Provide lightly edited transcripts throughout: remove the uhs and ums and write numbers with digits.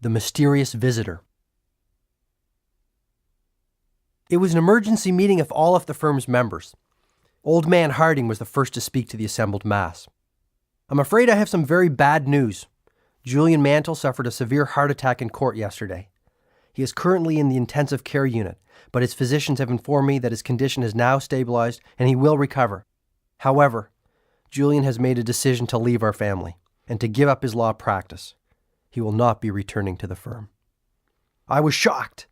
The Mysterious Visitor. It was an emergency meeting of all of the firm's members. Old Man Harding was the first to speak to the assembled mass. "I'm afraid I have some very bad news. Julian Mantle suffered a severe heart attack in court yesterday. He is currently in the intensive care unit, but his physicians have informed me that his condition has now stabilized and he will recover. However, Julian has made a decision to leave our family and to give up his law practice. He will not be returning to the firm." I was shocked.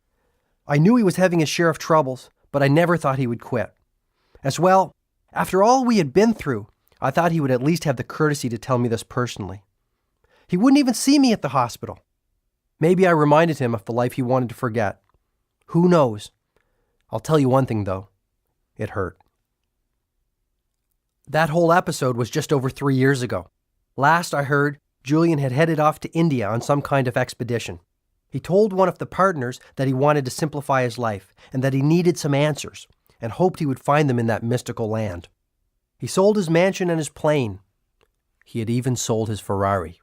I knew he was having his share of troubles, but I never thought he would quit. As well, after all we had been through, I thought he would at least have the courtesy to tell me this personally. He wouldn't even see me at the hospital. Maybe I reminded him of the life he wanted to forget. Who knows? I'll tell you one thing, though. It hurt. That whole episode was just over 3 years ago. Last I heard, Julian had headed off to India on some kind of expedition. He told one of the partners that he wanted to simplify his life and that he needed some answers and hoped he would find them in that mystical land. He sold his mansion and his plane. He had even sold his Ferrari.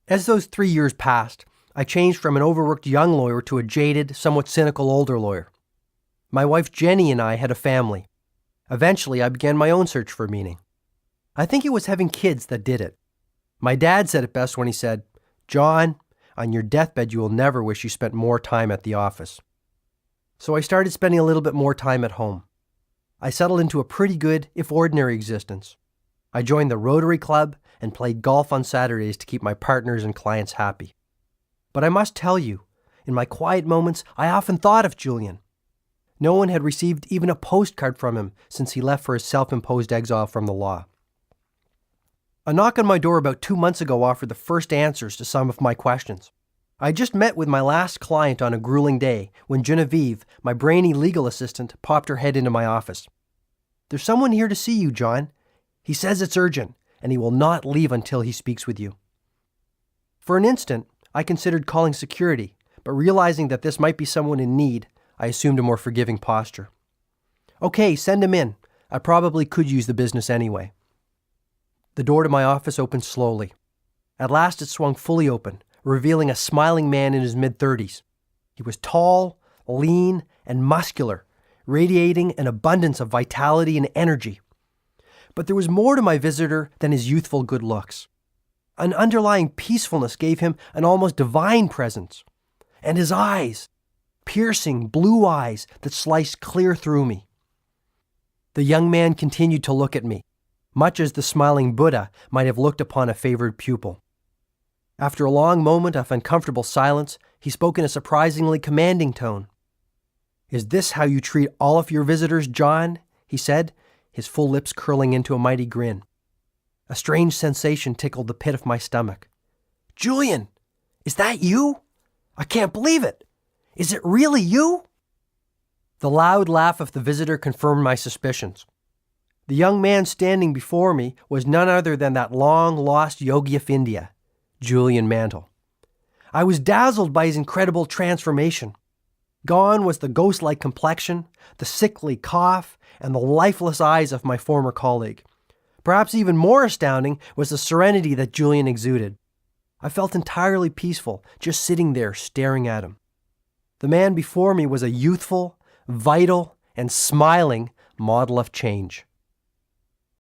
As those 3 years passed, I changed from an overworked young lawyer to a jaded, somewhat cynical older lawyer. My wife Jenny and I had a family. Eventually, I began my own search for meaning. I think it was having kids that did it. My dad said it best when he said, "John, on your deathbed you will never wish you spent more time at the office." So I started spending a little bit more time at home. I settled into a pretty good, if ordinary, existence. I joined the Rotary Club and played golf on Saturdays to keep my partners and clients happy. But I must tell you, in my quiet moments, I often thought of Julian. No one had received even a postcard from him since he left for his self-imposed exile from the law. A knock on my door about 2 months ago offered the first answers to some of my questions. I had just met with my last client on a grueling day when Genevieve, my brainy legal assistant, popped her head into my office. "There's someone here to see you, John. He says it's urgent, and he will not leave until he speaks with you." For an instant, I considered calling security, but realizing that this might be someone in need, I assumed a more forgiving posture. "Okay, send him in. I probably could use the business anyway." The door to my office opened slowly. At last it swung fully open, revealing a smiling man in his mid-30s. He was tall, lean, and muscular, radiating an abundance of vitality and energy. But there was more to my visitor than his youthful good looks. An underlying peacefulness gave him an almost divine presence. And his eyes, piercing blue eyes that sliced clear through me. The young man continued to look at me, much as the smiling Buddha might have looked upon a favored pupil. After a long moment of uncomfortable silence, he spoke in a surprisingly commanding tone. "Is this how you treat all of your visitors, John?" he said, his full lips curling into a mighty grin. A strange sensation tickled the pit of my stomach. "Julian, is that you? I can't believe it. Is it really you?" The loud laugh of the visitor confirmed my suspicions. The young man standing before me was none other than that long-lost yogi of India, Julian Mantle. I was dazzled by his incredible transformation. Gone was the ghost-like complexion, the sickly cough, and the lifeless eyes of my former colleague. Perhaps even more astounding was the serenity that Julian exuded. I felt entirely peaceful, just sitting there staring at him. The man before me was a youthful, vital, and smiling model of change.